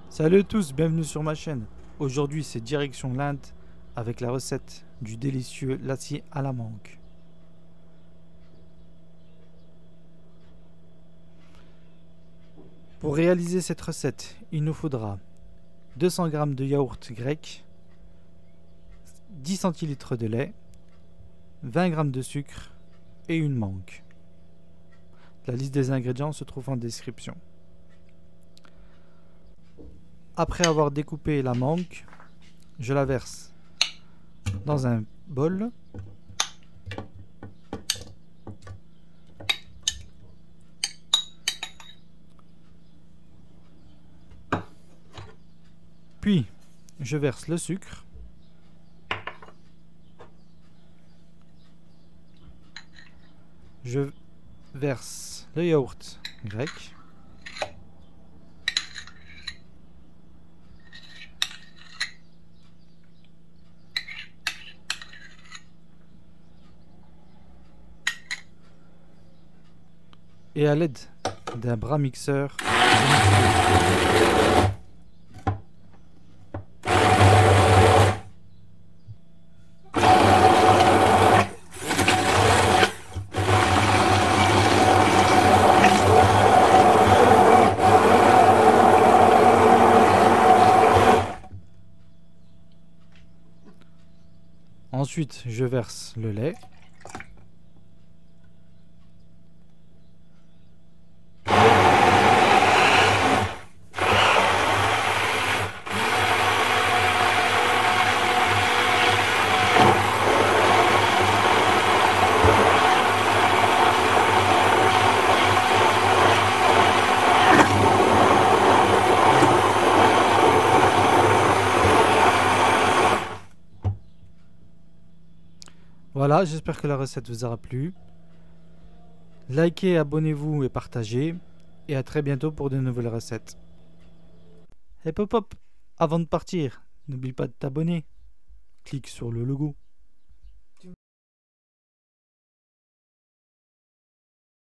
Salut à tous, bienvenue sur ma chaîne. Aujourd'hui c'est direction l'Inde avec la recette du délicieux lassi à la mangue. Pour réaliser cette recette, il nous faudra 200 g de yaourt grec, 10 centilitres de lait, 20 g de sucre et une mangue. La liste des ingrédients se trouve en description. Après avoir découpé la mangue, je la verse dans un bol. Puis, je verse le sucre. Je verse le yaourt grec. Et à l'aide d'un bras mixeur, ensuite je verse le lait. Voilà, j'espère que la recette vous aura plu. Likez, abonnez-vous et partagez. Et à très bientôt pour de nouvelles recettes. Hey pop, avant de partir, n'oublie pas de t'abonner. Clique sur le logo.